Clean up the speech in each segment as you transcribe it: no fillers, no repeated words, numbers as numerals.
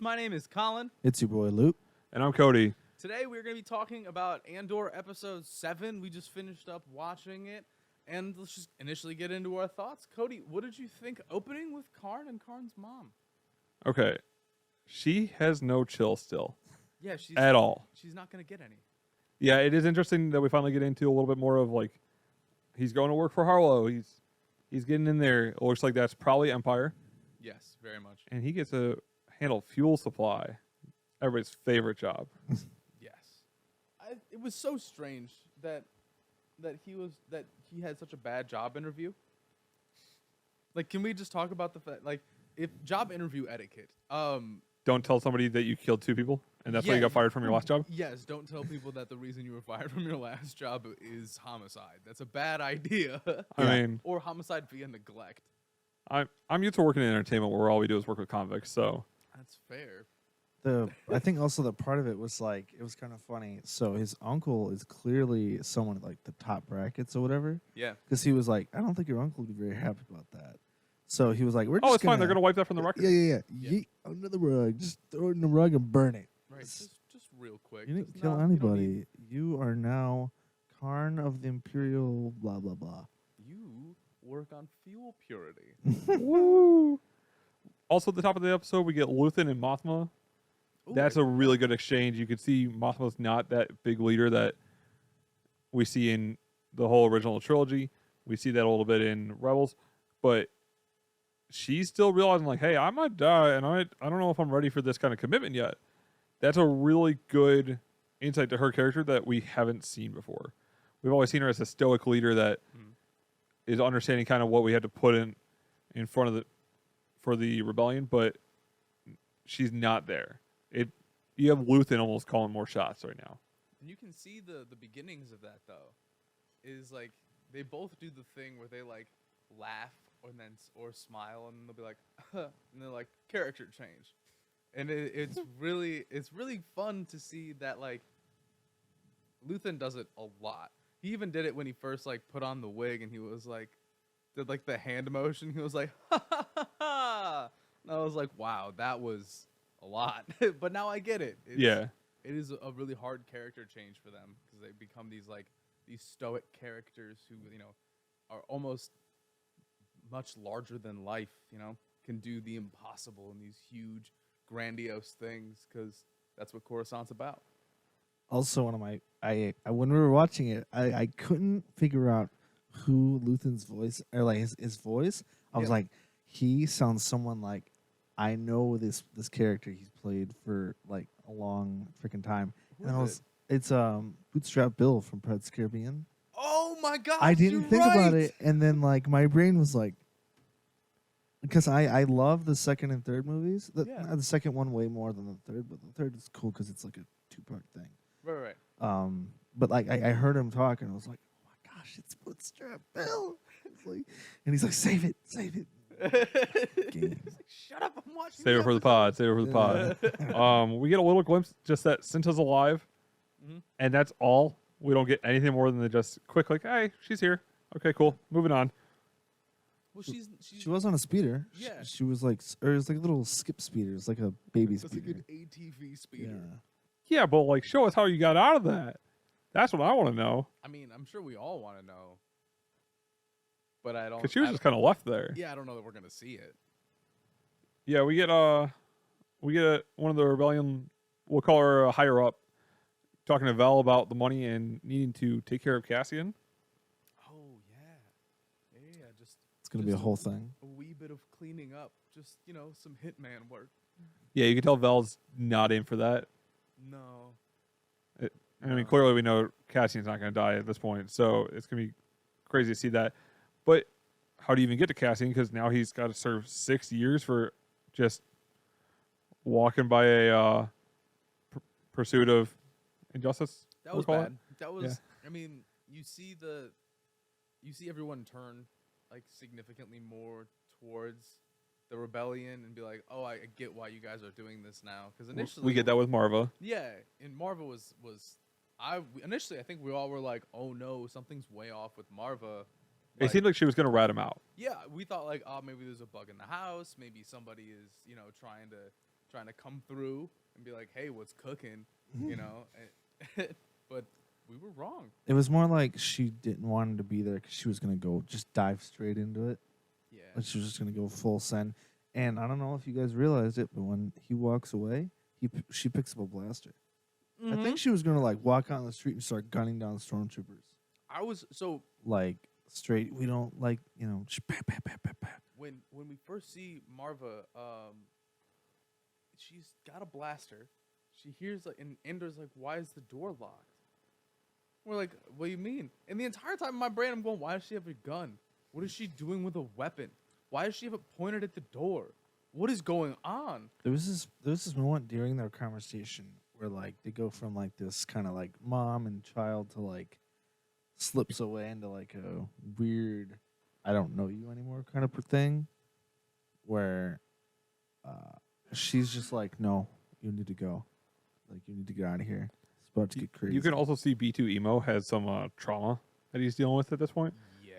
My name is Colin. It's your boy Luke. And I'm Cody. Today we're going to be talking about Andor episode 7. We just finished up watching it. And let's just initially get into our thoughts. Cody, what did you think opening with Karn and Karn's mom? Okay. She has no chill still. Yeah, she's at all. She's not going to get any. Yeah, it is interesting that we finally get into a little bit more of like he's going to work for Harlow. He's getting in there. It looks like that's probably Empire. Yes, very much. And he gets to handle fuel supply. Everybody's favorite job. Yes. It was so strange that he had such a bad job interview. Like, can we just talk about the fact, like, if job interview etiquette, Don't tell somebody that you killed 2 people and that's why you got fired from your last job. Yes, don't tell people that the reason you were fired from your last job is homicide. That's a bad idea. I mean, or homicide via neglect. I'm used to working in entertainment where all we do is work with convicts, so That's fair. I think also the part of it was like it was kind of funny. So his uncle is clearly someone like the top brackets or whatever. Yeah. Because he was like, I don't think your uncle would be very happy about that. So he was like, we're just it's fine. They're gonna wipe that from the record. Yeah. Yeet under the rug. Just throw it in the rug and burn it. Right. Just real quick. You didn't Just kill not- anybody. You are now Karn of the Imperial blah blah blah. You work on fuel purity. Woo! Also, at the top of the episode, we get Lutheran and Mothma. Ooh, That's a really good exchange. You can see Mothma's not that big leader that we see in the whole original trilogy. We see that a little bit in Rebels, but she's still realizing, like, hey, I might die, and I don't know if I'm ready for this kind of commitment yet. That's a really good insight to her character that we haven't seen before. We've always seen her as a stoic leader that is understanding kind of what we had to put in front of for the rebellion, but she's not there. You have Lutheran almost calling more shots right now. And you can see the beginnings of that, though. Is like they both do the thing where they like laugh or smile, and they'll be like, and they're like character change, and it's really fun to see that like Lutheran does it a lot. He even did it when he first like put on the wig, and he was like did like the hand motion. He was like, ha ha ha ha, and I was like, wow, that was a lot. But now I get it. It is a really hard character change for them because they become these stoic characters who are almost much larger than life, can do the impossible and these huge grandiose things because that's what Coruscant's about. Also, one of my when we were watching it, I couldn't figure out who Lutheran's voice or like his voice. I was like, he sounds someone like I know this character he's played for like a long freaking time. It's Bootstrap Bill from Pirates of the Caribbean. Oh my god! I didn't think about it, and then like my brain was like, because I love the second and third movies. The second one way more than the third, but the third is cool because it's like a 2-part thing. Right. But like I heard him talk, and I was like, oh my gosh, it's Bootstrap Bill. And he's like, save it. He's like, shut up! I'm watching. Save it for the pod. We get a little glimpse just that Cinta's alive, and that's all. We don't get anything more than just quick, like, hey, she's here. Okay, cool. Moving on. Well, she was on a speeder. Yeah. She was like, or it was like a little skip speeder. It's like a baby speeder. It's like an ATV speeder. Yeah, but like, show us how you got out of that. That's what I want to know. I mean, I'm sure we all want to know. But I don't. Because she was just kind of left there. Yeah, I don't know that we're gonna see it. Yeah, we get one of the rebellion. We'll call her a higher up, talking to Val about the money and needing to take care of Cassian. Oh yeah. Just it's gonna be a whole thing. A wee bit of cleaning up, just some hitman work. Yeah, you can tell Val's not in for that. No. I mean, clearly we know Cassian's not going to die at this point, so it's going to be crazy to see that. But how do you even get to Cassian? Because now he's got to serve 6 years for just walking by a pursuit of injustice. That was bad. That was. I mean, you see everyone turn like significantly more towards the rebellion and be like, oh, I get why you guys are doing this now. Because initially we get that with Marva. Yeah, and Marva was. Initially, I think we all were like, oh no, something's way off with Marva. It seemed like she was going to rat him out. Yeah, we thought like, oh, maybe there's a bug in the house. Maybe somebody is, trying to trying to come through and be like, "Hey, what's cooking?" You know. But we were wrong. It was more like she didn't want him to be there because she was gonna go just dive straight into it. Yeah. Like she was just gonna go full send. And I don't know if you guys realized it, but when he walks away, she picks up a blaster. I think she was gonna like walk out on the street and start gunning down stormtroopers. I was so Like straight. We don't like just bah, bah, bah, bah, bah. when we first see Marva, she's got a blaster. She hears like, and Andor's like, "Why is the door locked?" We're like, "What do you mean?" And the entire time in my brain, I'm going, "Why does she have a gun? What is she doing with a weapon? Why does she have it pointed at the door? What is going on?" There was this moment during their conversation where like they go from like this kind of like mom and child to like slips away into like a weird I don't know you anymore kind of thing where she's just like, "No, you need to go. Like you need to get out of here. It's about to get crazy." You can also see B2 Emo has some trauma that he's dealing with at this point. Yeah.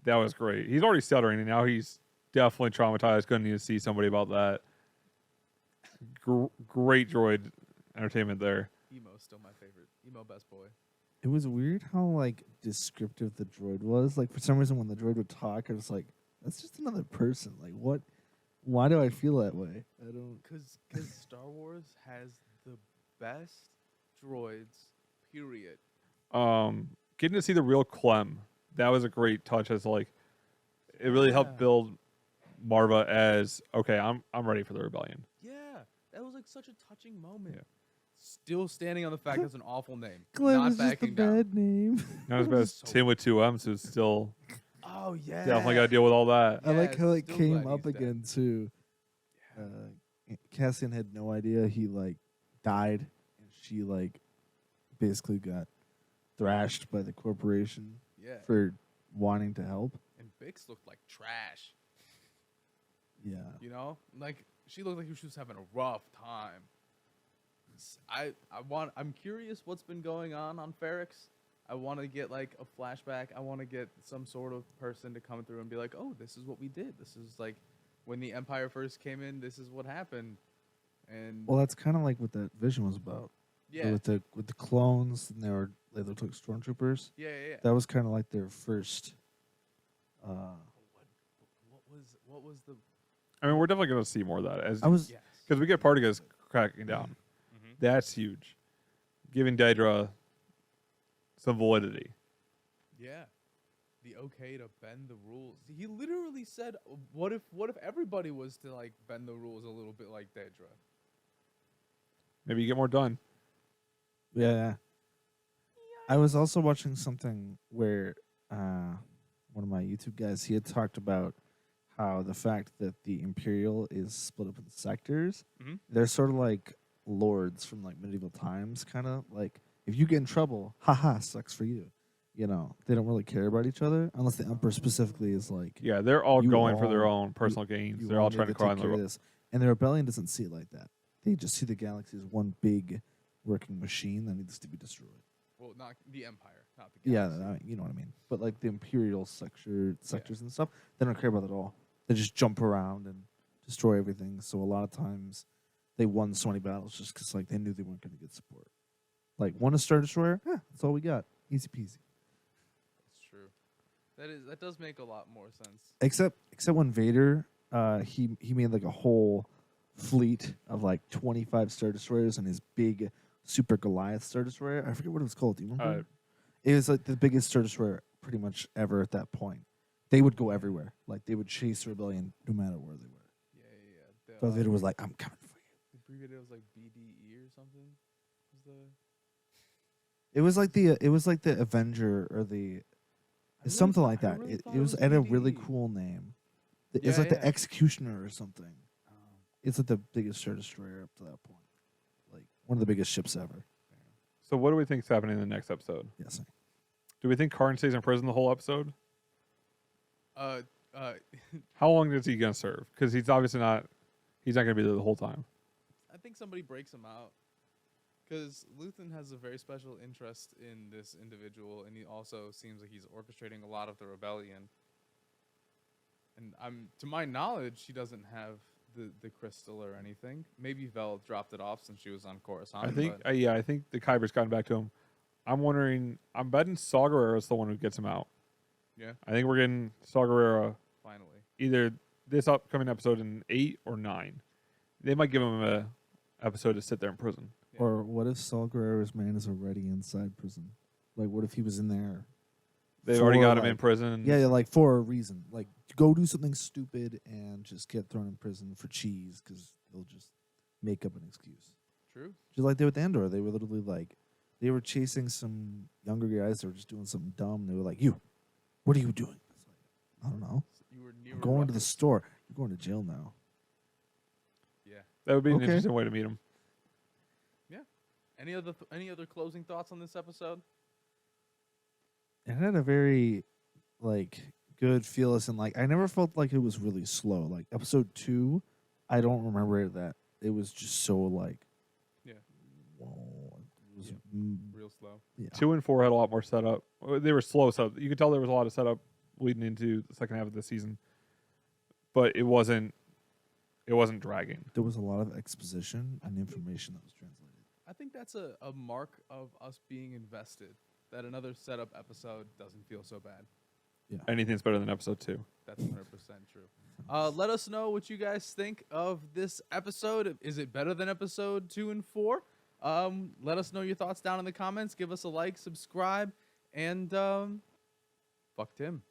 That was great. He's already stuttering, and now he's definitely traumatized. Gonna need to see somebody about that. Great droid entertainment there. Emo's still my favorite. Emo best boy. It was weird how like descriptive the droid was. Like for some reason when the droid would talk, I was like, that's just another person. Like what? Why do I feel that way? I don't. Because Star Wars has the best droids, period. Getting to see the real Clem, that was a great touch. As like, it really helped build Marva as okay. I'm ready for the rebellion. Yeah, that was like such a touching moment. Yeah. Still standing on the fact that's an awful name. Clem not is just a backing down. bad name. Not as bad as So Tim with two M's, who's still Oh yeah. definitely got to deal with all that. I like how it still came glad up he's dead. again too. Cassian had no idea he like died, and she like basically got thrashed by the corporation Yeah. for wanting to help. And Bix looked like trash. Yeah, You know, like she looked like she was having a rough time. I'm curious what's been going on Ferrix. I want to get like a flashback. I want to get some sort of person to come through and be like, "Oh, this is what we did. This is like when the Empire first came in. This is what happened." And well, that's kind of like what that vision was about. yeah, with the clones, and they looked like stormtroopers. yeah. That was kind of like their first. What was the I mean, we're definitely going to see more of that as I was yes? because we get Partagas cracking down. Mhm. That's huge, giving Daedra some validity. Yeah, the okay to bend the rules. He literally said, "What if everybody was to like bend the rules a little bit like Daedra?" Maybe you get more done. Yeah. I was also watching something where one of my YouTube guys, he had talked about how the fact that the Imperial is split up in sectors, Mhm. they're sort of like lords from like medieval times, kind of like if you get in trouble, haha, sucks for you. You know, they don't really care about each other unless the Emperor specifically is like, Yeah, they're all You going for their all- own personal gains. you They're all need trying to climb take care of the. this. And the rebellion doesn't see it like that. They just see the galaxy as one big working machine that needs to be destroyed. Well, not the Empire, not the Yeah, galaxy. you know what I mean. But like the imperial sectors and stuff, they don't care about it at all. They just jump around and destroy everything. So a lot of times, they won so many battles just because like they knew they weren't going to get support. Like won a Star Destroyer, that's all we got, easy peasy. That's true. That does make a lot more sense. Except when Vader, he made like a whole fleet of like 25 Star Destroyers and his big Super Goliath Star Destroyer. I forget what it was called. Do you remember? It was like the biggest Star Destroyer pretty much ever at that point. They would go everywhere. Like they would chase the rebellion no matter where they were. Yeah. So Vader was like, "I'm coming for you." The abbreviated was like BDE or something. Was the It was like the Avenger or the it's something like that. It was at a really cool name. It's like the Executioner or something. It's like the biggest Star Destroyer up to that point. Like one of the biggest ships ever. So, what do we think is happening in the next episode? Yes. Do we think Karn stays in prison the whole episode? I How long is he gonna serve? Because he's obviously not. He's not gonna be there the whole time. think somebody breaks him out. Because Luthen has a very special interest in this individual, and he also seems like he's orchestrating a lot of the rebellion. And to my knowledge, he doesn't have the crystal or anything. Maybe Vel dropped it off since she was on Coruscant. I think, but I think the Kyber's gotten back to him. I'm wondering. I'm betting Saw Gerrera is the one who gets him out. yeah, I think we're getting Saw Gerrera finally. either this upcoming episode in 8 or 9. They might give him a episode to sit there in prison. Yeah. Or what if Saul Guerrero's man is already inside prison? Like, what if he was in there? They've already for, got him in like- prison. Yeah, like for a reason. Like, go do something stupid and just get thrown in prison for cheese because they'll just make up an excuse. True. Just like they with Andor. They were literally like, they were chasing some younger guys that were just doing something dumb. They were like, you, what are you doing? It's like, I don't know. You were near I'm going to the store. You're going to jail now. Yeah. That would be an Okay. interesting way to meet him. Any other closing thoughts on this episode? It had a very, like, good feel. And like, I never felt like it was really slow. Like episode 2, I don't remember that it was just so like, Yeah. whoa, it was, Yeah. Real slow. yeah. 2 and 4 had a lot more setup. They were slow setup. You could tell there was a lot of setup leading into the second half of the season, but it wasn't dragging. There was a lot of exposition and information that was translated. I think that's a mark of us being invested. That another setup episode doesn't feel so bad. Anything's better than episode 2. That's 100% true. Let us know what you guys think of this episode. Is it better than episode 2 and 4? Let us know your thoughts down in the comments. Give us a like, subscribe, and fuck Tim.